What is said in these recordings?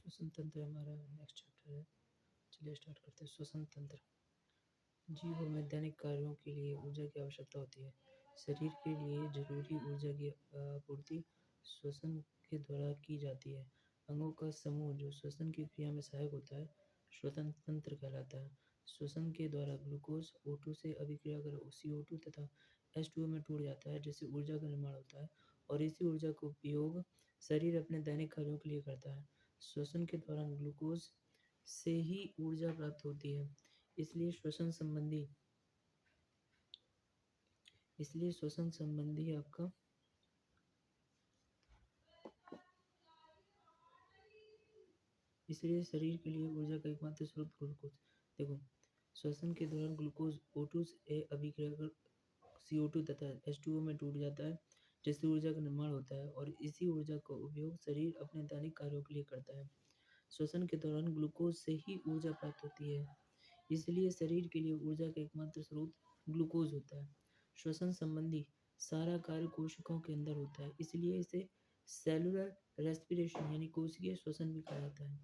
श्वसन तंत्र हमारा नेक्स्ट चैप्टर है। चलिए स्टार्ट करते हैं। श्वसन तंत्र। जीवों में दैनिक कार्यों के लिए ऊर्जा की आवश्यकता होती है। शरीर के लिए जरूरी ऊर्जा की आपूर्ति श्वसन के द्वारा की जाती है। अंगों का समूह जो श्वसन की क्रिया में सहायक होता है श्वसन तंत्र कहलाता है। श्वसन के द्वारा ग्लूकोज O2 से अभिक्रिया कर CO2 तथा H2O में टूट जाता है, जिससे ऊर्जा का निर्माण होता है और इसी ऊर्जा का उपयोग शरीर अपने दैनिक कार्यों के लिए करता है। श्वसन के दौरान ग्लूकोज से ही ऊर्जा प्राप्त होती है। इसलिए श्वसन संबंधी आपका इसलिए शरीर के लिए ऊर्जा का एकमात्र स्रोत ग्लूकोज। देखो, श्वसन के दौरान ग्लूकोज O2 से अभिक्रिया कर CO2 तथा H2O में टूट जाता है, जिससे ऊर्जा का निर्माण होता है और इसी ऊर्जा का उपयोग शरीर अपने दैनिक कार्यों के लिए करता है। श्वसन के दौरान ग्लूकोज से ही ऊर्जा प्राप्त होती है, इसलिए शरीर के लिए ऊर्जा का एकमात्र स्रोत ग्लूकोज होता है। श्वसन संबंधी सारा कार्य कोशिकाओं के अंदर होता है, इसलिए इसे सेलुलर रेस्पिरेशन यानी कोशिकीय श्वसन भी कहा जाता है।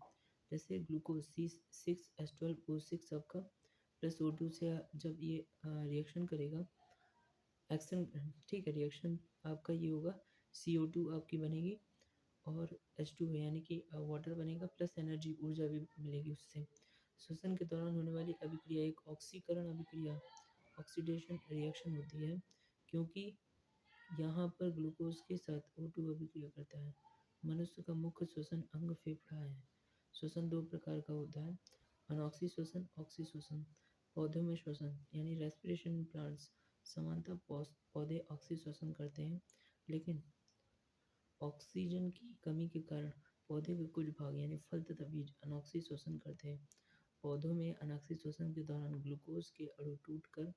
जैसे ग्लूकोज C6H12O6 आपका प्लस O2 से जब ये रिएक्शन करेगा, एक्शन, ठीक है, रिएक्शन आपका ये होगा, CO2 आपकी बनेगी और H2 यानी कि वाटर बनेगा, प्लस एनर्जी ऊर्जा भी मिलेगी उससे। श्वसन के दौरान होने वाली अभिक्रिया एक ऑक्सीकरण अभिक्रिया ऑक्सीडेशन रिएक्शन होती है, क्योंकि यहाँ पर ग्लूकोज के साथ O2 अभिक्रिया करता है। मनुष्य का मुख्य श्वसन अंग फेफड़ा है। श्वसन दो प्रकार का होता है, अनॉक्सी श्वसन, ऑक्सी श्वसन। पौधों में श्वसन यानी रेस्पिरेशन प्लांट्स सामान्यतः पौधे ऑक्सी श्वसन करते हैं, लेकिन ऑक्सीजन की कमी के कारण पौधे के कुछ भाग यानी फल तथा बीज अनॉक्सी श्वसन करते हैं। पौधों में अनॉक्सी श्वसन के दौरान ग्लूकोज के अणु टूटकर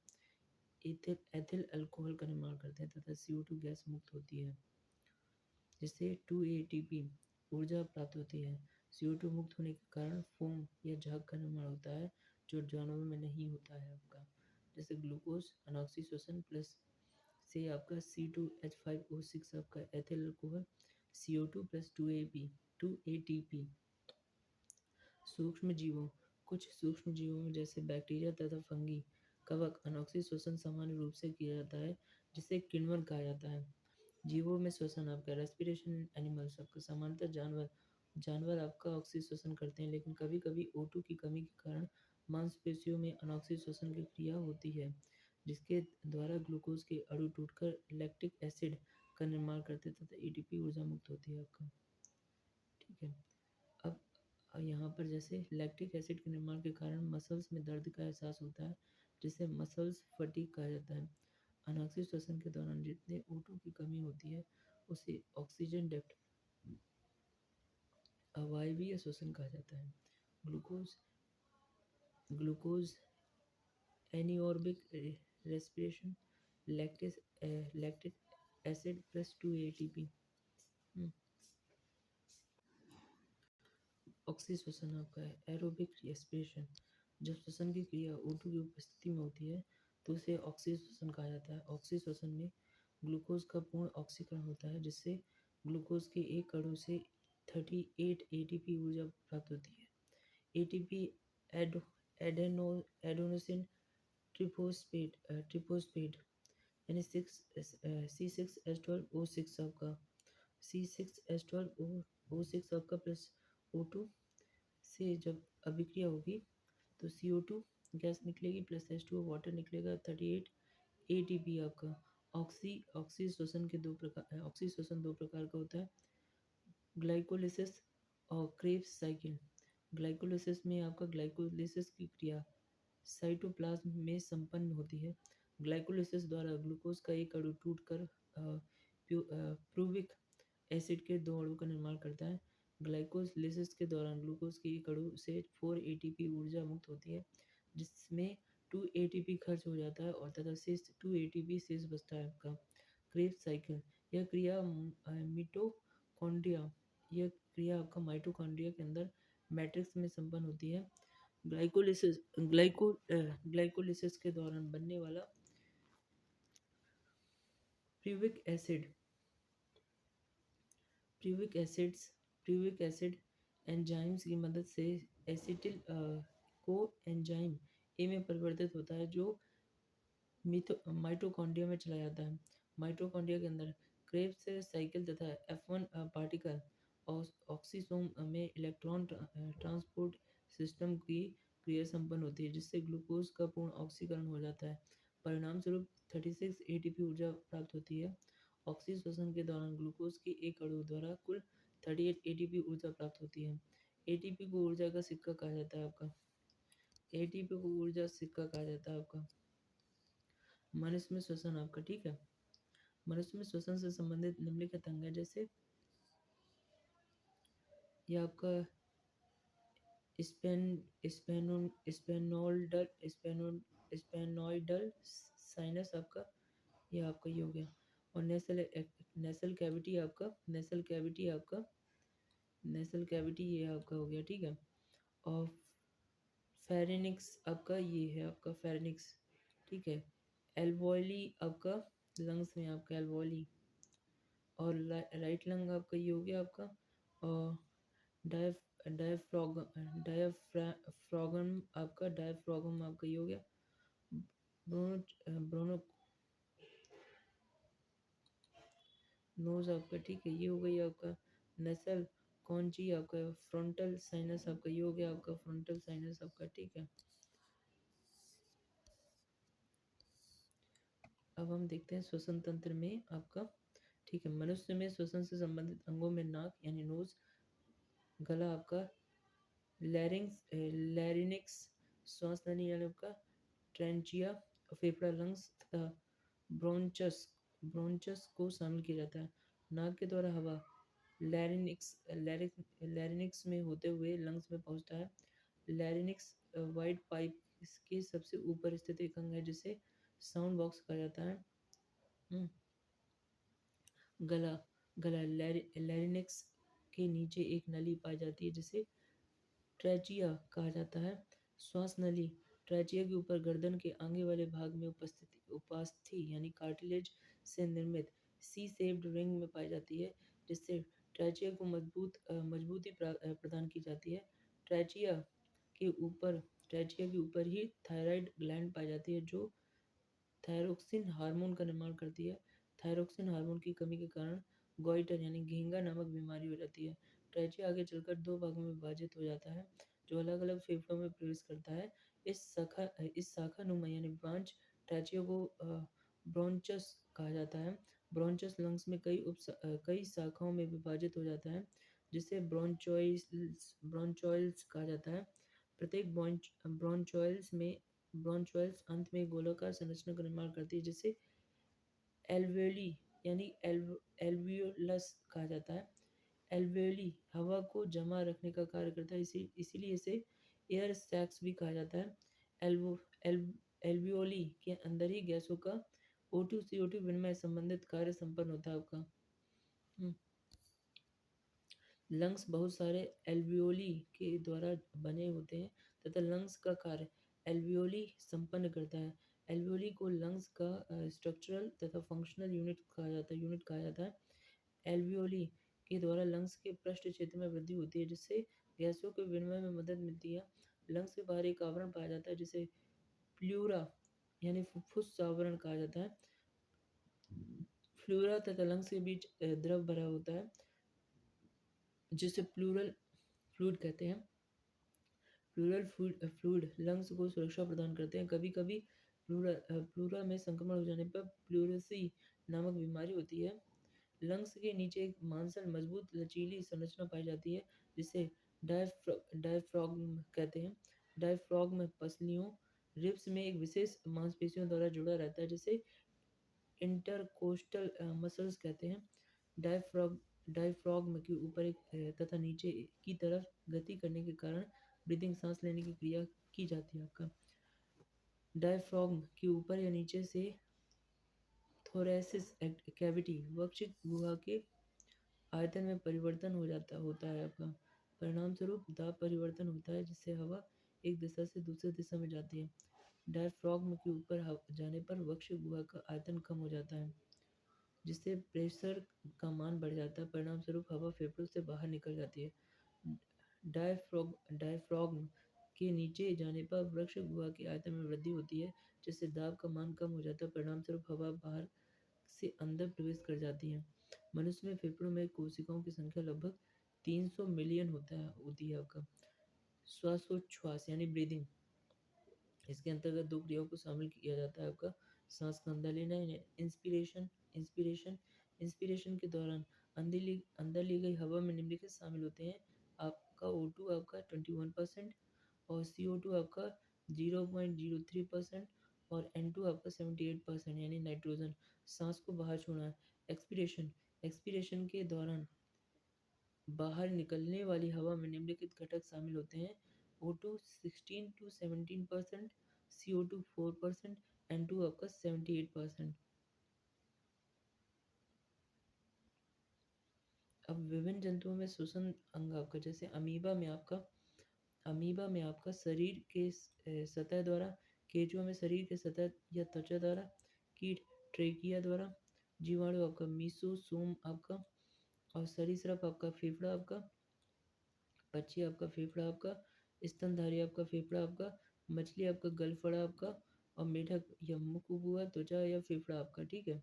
एथिल अल्कोहल का निर्माण करते हैं तथा CO2 गैस मुक्त होती है, जिससे 2 ATP ऊर्जा प्राप्त होती है। CO2 मुक्त होने के कारण फोम या झाग का निर्माण होता है, जो जानवरों में नहीं होता है आपका। जैसे ग्लूकोज अनॉक्सी श्वसन प्लस से आपका C2H5O6 आपका ethyl alcohol, CO2 plus 2ATP। सूक्ष्म जीवों कुछ सूक्ष्म जीवों में जैसे बैक्टीरिया तथा फंगी कवक अनॉक्सी श्वसन सामान्य रूप से किया जाता है, जिसे किण्वन कहा जाता है। जीवों में श्वसन आपका रेस्पिरेशन एनिमल्स आपका सामान्यतः जानवर आपका ऑक्सी श्वसन करते हैं, लेकिन कभी कभी O2 की कमी के कारण मांसपेशियों में अनॉक्सी श्वसन की क्रिया होती है, जिसके द्वारा ग्लूकोज के अणु टूटकर लैक्टिक एसिड का निर्माण करते तथा ATP ऊर्जा मुक्त होती है आपका। ठीक है, अब यहाँ पर जैसे लैक्टिक एसिड के निर्माण के कारण मसल्स में दर्द का एहसास होता है, जिसे मसल्स फटीग कहा जाता है। अनॉक्सी श्वसन के दौरान जितने O2 की कमी होती है उसे ऑक्सीजन डेप्ट अवायवीय श्वसन कहा जाता है। Glucose anaerobic respiration lactic acid plus 2 ATP। ऑक्सी श्वसन आपका है एरोबिक रेस्पिरेशन। जब श्वसन की क्रिया O2 की उपस्थिति में होती है तो उसे ऑक्सी श्वसन कहा जाता है। ऑक्सी श्वसन में ग्लूकोज का पूर्ण ऑक्सीकरण होता है, जिससे ग्लूकोज के एक अणु से 38 ATP ऊर्जा प्राप्त होती है। ATP एडेनोसिन ट्रिफोस्फेट यानी C6H12O6 आपका C6H12O6 आपका प्लस O2 से जब अभिक्रिया होगी तो CO2 गैस निकलेगी प्लस H2O वाटर निकलेगा। 38 ATP आपका। ऑक्सी श्वसन दो प्रकार का होता है, ग्लाइकोलिसिस और क्रेब्स साइकिल। ग्लाइकोलिसिस में आपका ग्लाइकोलिसिस की क्रिया साइटोप्लाज्म में संपन्न होती है। ग्लाइकोलिसिस द्वारा ग्लूकोज का एक अणु टूटकर प्यूविक एसिड के दो अणु का निर्माण करता है। ग्लाइकोलिसिस के दौरान ग्लूकोज के एक अणु से 4 ATP ऊर्जा मुक्त होती है, जिसमें 2 ATP खर्च हो जाता है और तथा शेष 2 ATP शेष बचता है आपका। क्रेब्स साइकिल यह क्रिया माइटोकॉन्ड्रिया के अंदर मैट्रिक्स में संपन्न होती है। ग्लाइकोलिसिस के दौरान बनने वाला प्यूविक एसिड एंजाइम्स की मदद से एसिटिल को एंजाइम ए में परिवर्तित होता है जो माइटोकॉन्ड्रिया में चला जाता है। माइटोकॉन्ड्रिया के अंदर क्रेब्स साइकिल तथा F1 पार्टिकल ऑक्सीसोम में इलेक्ट्रॉन ट्रांसपोर्ट सिस्टम की क्रिया संपन्न होती है जिससे ग्लूकोज का पूर्ण ऑक्सीकरण हो जाता है। परिणाम स्वरूप 36 एटीपी ऊर्जा प्राप्त होती है। ऑक्सीश्वसन के दौरान ग्लूकोज के एक अणु द्वारा कुल 38 एटीपी ऊर्जा प्राप्त होती है। एटीपी को ऊर्जा का सिक्का कहा जाता है आपका। एटीपी को ऊर्जा सिक्का कहा जाता है आपका। मनुष्य में श्वसन आपका, ठीक है। मनुष्य में श्वसन से संबंधित निम्नलिखित अंग है, जैसे ये आपका स्पेन स्पेनो स्पेनोइडल स्पेनोइडल साइनस आपका, ये आपका ये हो गया। और नेसल कैविटी आपका, नेसल कैविटी ये आपका हो गया, ठीक है। और फेरिनिक्स आपका ये है आपका फेरिनिक्स, ठीक है। एल्वोली आपका लंग्स में आपका एल्वोली। और राइट लंग आपका ये हो गया आपका। और डायफ्रागम आपका, ये हो गया। ब्रोनो नोज आपका, ठीक है, ये हो गई आपका। नेसल कॉन्ची आपका, फ्रंटल साइनस आपका, ये हो गया आपका फ्रंटल साइनस आपका, ठीक है। अब हम देखते हैं श्वसन तंत्र में आपका, ठीक है। मनुष्य में श्वसन से संबंधित अंगों में नाक यानी नोज, गला आपका, लैरिंक्स श्वास नली यानी आपका ट्रेंचिया, फेफड़ा लंग्स तथा ब्रोंचस को शामिल किया जाता है। नाक के द्वारा हवा लैरिंक्स में होते हुए लंग्स में पहुंचता है। लैरिंक्स वाइड पाइप के सबसे ऊपर स्थित एक अंग है जिसे साउंड बॉक्स कहा जाता है। गला गला लैरिंक्स के नीचे एक नली पाई जाती है जिसे ट्रेचिया कहा जाता है। श्वास नली ट्रेचिया के ऊपर गर्दन के आगे वाले भाग में उपास्थि यानी कार्टिलेज से निर्मित सी शेप्ड रिंग में पाई जाती है जिससे ट्रेचिया को मजबूती प्रदान की जाती है। ट्रेचिया के ऊपर ही थायराइड ग्लैंड पाई जाती है जो थायरोक्सिन हार्मोन का निर्माण करती है। थायरोक्सिन हार्मोन की कमी के कारण गॉइटर यानी घेंगा नामक बीमारी हो जाती है। ट्रेचिया आगे चलकर दो भागों में विभाजित हो जाता है जो अलग अलग फेफड़ों में प्रवेश करता है। इस शाखा नुमा यानी ब्रांच ट्रेचिया को ब्रोंचस कहा जाता है। ब्रोंचस लंग्स में कई शाखाओं में विभाजित हो जाता है जिसे ब्रोंचोइल्स कहा जाता है। प्रत्येक ब्रोंचोइल्स अंत में गोलाकार संरचना का निर्माण करती है जिसे एल्वेली यानी एल्वियोलस कहा जाता है। एल्वेली हवा को जमा रखने का कार्य करता है, इसीलिए इसे एयर सैक्स भी कहा जाता है। एल्वियोली के अंदर ही गैसों का O2 CO2 विनिमय संबंधित कार्य संपन्न होता है आपका। लंग्स बहुत सारे एल्वियोली के द्वारा बने होते हैं तथा लंग्स का कार्य एल्वियोली संपन्न करता है। एल्वियोली को लंग्स का स्ट्रक्चरल तथा फंक्शनल यूनिट कहा जाता है। एल्वियोली के द्वारा लंग्स के पृष्ठ क्षेत्र में वृद्धि होती है जिससे गैसों के विनिमय में मदद मिलती है। लंग्स के बाहर एक आवरण पाया जाता है जिसे प्लूरा यानी फुफ्फुस आवरण कहा जाता है। फ्लूरा तथा लंग्स के बीच द्रव भरा होता है जिसे प्लूरल फ्लूइड कहते हैं। प्लूरल फ्लूइड लंग्स को सुरक्षा प्रदान करते हैं। कभी कभी प्लूरा में संक्रमण हो जाने पर प्लूरेसी नामक बीमारी होती है। लंग्स के नीचे एक मांसल मजबूत लचीली संरचना पाई जाती है जिसे डायफ्राग्म कहते हैं। डायफ्राग्म पसलियों रिब्स में एक विशेष मांसपेशियों द्वारा जुड़ा रहता है जिसे इंटरकोस्टल मसल्स कहते हैं। डायफ्राग्म के ऊपर एक तथा नीचे की तरफ गति करने के कारण ब्रीदिंग सांस लेने की क्रिया की जाती है। आपका डायफ्राग्म के ऊपर या नीचे से थोरैसिस कैविटी वक्षिक गुहा के आयतन में परिवर्तन होता है आपका। परिणाम स्वरूप दाब परिवर्तन होता है जिससे हवा एक दिशा से दूसरी दिशा में जाती है। डायफ्राग्म के ऊपर जाने पर वक्षिक गुहा का आयतन कम हो जाता है जिससे प्रेशर का मान बढ़ जाता है। परिणाम स्वरूप हवा फेफड़ों से बाहर निकल जाती है। डायफ्राम के नीचे जाने पर वृक्ष गुहा के आयतन में वृद्धि होती है, जिससे दाब का मान कम हो जाता है। परिणामस्वरूप हवा बाहर से अंदर प्रवेश कर जाती है। मनुष्य में फेफड़ों में कोशिकाओं की संख्या लगभग 300 मिलियन होती है आपका। श्वासोच्छ्वास यानी ब्रीदिंग, इसके अंतर्गत दो क्रियाओं को शामिल किया जाता है आपका। सांस का अंदर लेना, इंस्पिरेशन इंस्पिरेशन इंस्पिरेशन के दौरान अंदर ली गई हवा में निम्नलिखित शामिल होते हैं। आपका O2 आपका 21% और CO2 आपका 0.03% और N2 आपका 78% यानी नाइट्रोजन। सांस को बाहर छोड़ना, एक्सपीरेशन एक्सपीरेशन के दौरान बाहर निकलने वाली हवा में निम्नलिखित घटक शामिल होते हैं। O2 16 to 17%, CO2 4%, N2 आपका 78%। अब विभिन्न जंतुओं में श्वसन अंग आपका, जैसे अमीबा में आपका शरीर के सतह द्वारा, केंचुआ में शरीर के सतह या त्वचा द्वारा, कीट ट्रेकिया द्वारा, जीवाणु आपका मीसोसोम आपका, और सरीसृप आपका फेफड़ा आपका, पक्षी आपका फेफड़ा आपका, स्तनधारी आपका फेफड़ा आपका, मछली आपका गलफड़ा आपका, और मेढक या मुखगुहा त्वचा या फेफड़ा आपका। ठीक है,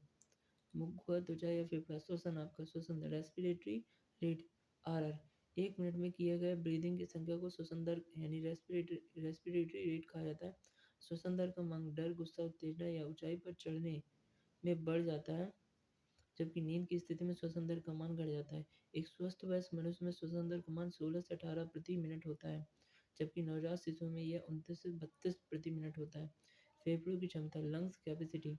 मुखगुहा त्वचा या फेफड़ा। श्वसन आपका, श्वसन रेस्पिरेटरी रेट RR, 1 मिनट में किए गए ब्रीदिंग की संख्या को श्वसन दर यानी रेस्पिरेटरी रेट कहा जाता है। श्वसन दर का मान डर, गुस्सा, उत्तेजना या ऊंचाई पर चढ़ने में बढ़ जाता है, जबकि नींद की स्थिति में श्वसन दर का मान घट जाता है। एक स्वस्थ वयस्क मनुष्य में श्वसन दर का मान 16 से 18 प्रति मिनट होता है, जबकि नवजात शिशुओं में यह 29 से 32 प्रति मिनट होता है। फेफड़ों की क्षमता, लंग्स कैपेसिटी।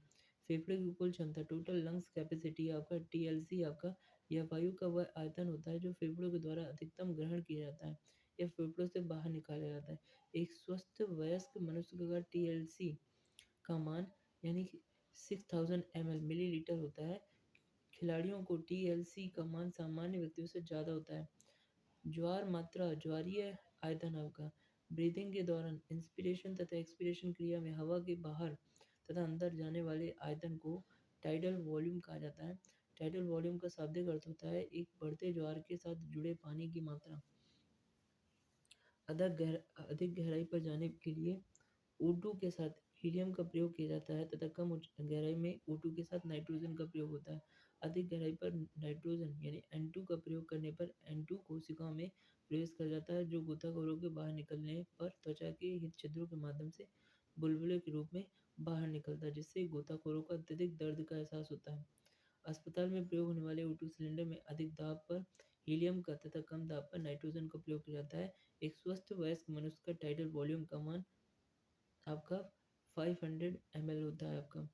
फेफड़े की कुल क्षमता, टोटल लंग्स कैपेसिटी आपका TLC आपका, यह वायु का वह आयतन होता है जो फेफड़ों के द्वारा अधिकतम ग्रहण किया जाता है या फेफड़ों से बाहर निकाला जाता है। एक स्वस्थ वयस्क मनुष्य का TLC का मान यानी 6000 ml मिलीलीटर होता है। खिलाड़ियों को TLC का मान सामान्य व्यक्तियों से ज़्यादा होता है। ज्वार मात्रा, ज्वारीय आयतन आपका। ब्रीदिंग के दौरान इंस्पिरेशन तथा एक्सपिरेशन क्रिया में हवा के बाहर तथा अंदर जाने वाले आयतन को टाइडल वॉल्यूम कहा जाता है। टाइडल वॉल्यूम का शाब्दिक अर्थ होता है एक बढ़ते ज्वार के साथ जुड़े पानी की मात्रा। अधिक गहराई पर जाने के लिए O2 के साथ हीलियम का प्रयोग किया जाता है तथा कम गहराई में O2 के साथ नाइट्रोजन का प्रयोग होता है। अधिक गहराई पर नाइट्रोजन यानी N2 का प्रयोग करने पर N2 कोशिकाओं में प्रवेश कर जाता है, जो गोताखोरों के बाहर निकलने पर त्वचा के हित छिद्रों के माध्यम से बुलबुले के रूप में बाहर निकलता है, जिससे गोताखोरों को अत्यधिक दर्द का एहसास होता है। अस्पताल में प्रयोग होने वाले O2 सिलेंडर में अधिक दाब पर हीलियम का तथा कम दाब पर नाइट्रोजन का प्रयोग किया जाता है। एक स्वस्थ वयस्क मनुष्य का टाइडल वॉल्यूम का मान आपका 500 ml होता है आपका।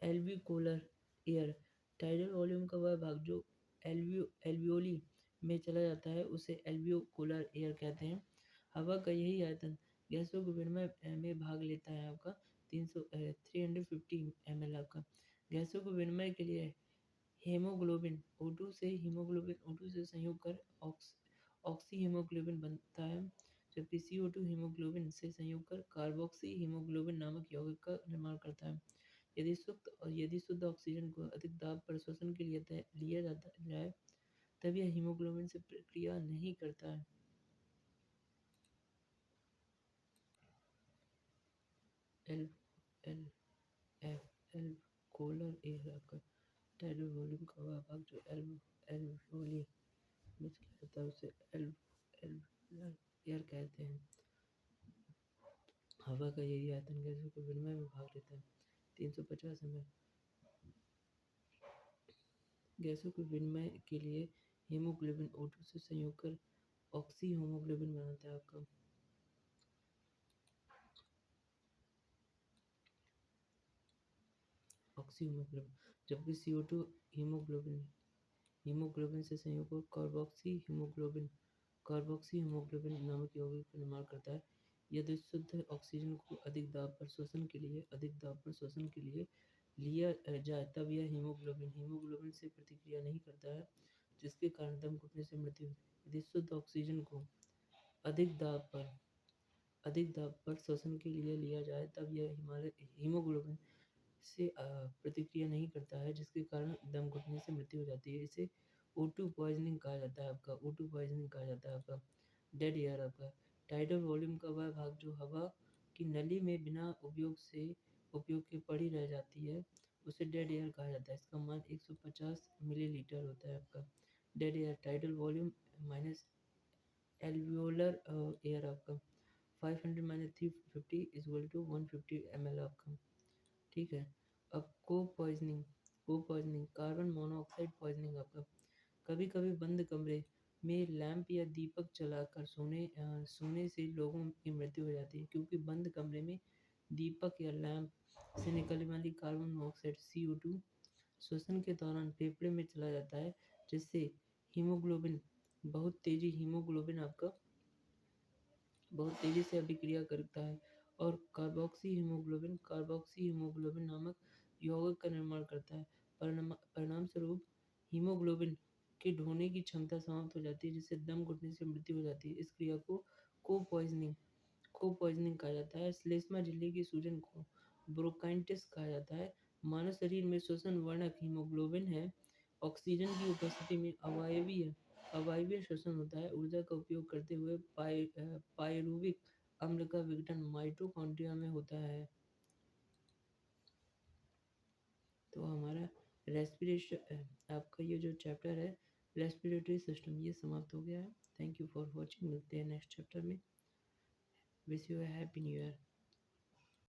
एल्वियोकुलर एयर, टाइडल वॉल्यूम का वह भाग जो एल्वियोली में चला जाता है उसे एल्वियोकुलर एयर कहते हैं। हवा का यही आयतन गैसों के विनिमय में भाग लेता है आपका 350 ml आपका। गैसों के विनिमय के लिए हीमोग्लोबिन O2 से संयोग कर ऑक्सी हीमोग्लोबिन बनता है, जबकि CO2 हीमोग्लोबिन से संयोग कर कार्बोक्सी हीमोग्लोबिन नामक यौगिक का निर्माण करता है। यदि शुद्ध ऑक्सीजन को अधिक दाब पर श्वसन के लिए लिया जाए तब यह हीमोग्लोबिन से प्रतिक्रिया नहीं करता है। L L F alveolar air आपका टाइडल वॉल्यूम का वह भाग जो एल्वियोली में चला जाता है उसे एल्वियोलर एयर कहते हैं। हवा का यही आयतन गैसों के विनिमय में भाग लेता है 350 ml। गैसों के विनिमय के लिए हीमोग्लोबिन O2 से संयोग कर ऑक्सी हीमोग्लोबिन बनाता है आपका। ऑक्सी हीमोग्लोबिन, जबकि CO2 हीमोग्लोबिन से संयोग कर कार्बोक्सी हीमोग्लोबिन नामक यौगिक का निर्माण करता है। यदि शुद्ध ऑक्सीजन को अधिक दाब पर श्वसन के लिए लिया जाए तब यह हीमोग्लोबिन से प्रतिक्रिया नहीं करता है, जिसके कारण दम घुटने से मृत्यु होती है। यदि शुद्ध ऑक्सीजन को अधिक दाब पर श्वसन के लिए लिया जाए तब यह हीमोग्लोबिन से प्रतिक्रिया नहीं करता है, जिसके कारण दम घुटने से मृत्यु हो जाती है। इसे O2 पॉइजनिंग कहा जाता है आपका, O2 पॉइजनिंग कहा जाता है आपका। डेड एयर आपका, टाइडल वॉल्यूम का वह भाग जो हवा की नली में बिना उपयोग के पड़ी रह जाती है उसे डेड एयर कहा जाता है। इसका मान 150 मिलीलीटर होता है आपका। Dead air tidal volume minus alveolar air आपका 500 minus 350 is equal to 150 ml आपका। ठीक है। अब को पॉइजनिंग कार्बन मोनोऑक्साइड पॉइजनिंग आपका। कभी कभी बंद कमरे में लैंप या दीपक जलाकर सोने से लोगों की मृत्यु हो जाती है, क्योंकि बंद कमरे में दीपक या लैंप से निकलने वाली कार्बन मोनोऑक्साइड CO2 श्वसन के दौरान फेफड़े में चला जाता है, जिससे हीमोग्लोबिन आपका बहुत तेजी से अभिक्रिया करता है और कार्बोक्सी हीमोग्लोबिन नामक यौगिक का निर्माण करता है। परिणाम स्वरूप हीमोग्लोबिन के ढोने की क्षमता समाप्त हो जाती है, जिससे दम घुटने से मृत्यु हो जाती है। इस क्रिया को को पॉइजनिंग कहा जाता है। श्लेष्मा झिल्ली की सूजन को ब्रोंकाइटिस कहा जाता है। मानव शरीर में श्वसन वर्णक हीमोग्लोबिन है। ऑक्सीजन की उपस्थिति में अवायवीय श्वसन होता है। ऊर्जा का उपयोग करते हुए पायरुविक अम्ल का विघटन माइटोकॉन्ड्रिया में होता है। तो हमारा रेस्पिरेशन आपका ये जो चैप्टर है रेस्पिरेटरी सिस्टम ये समाप्त हो गया है। Thank you for watching. मिलते हैं नेक्स्ट चैप्टर में। Wish you happy new year.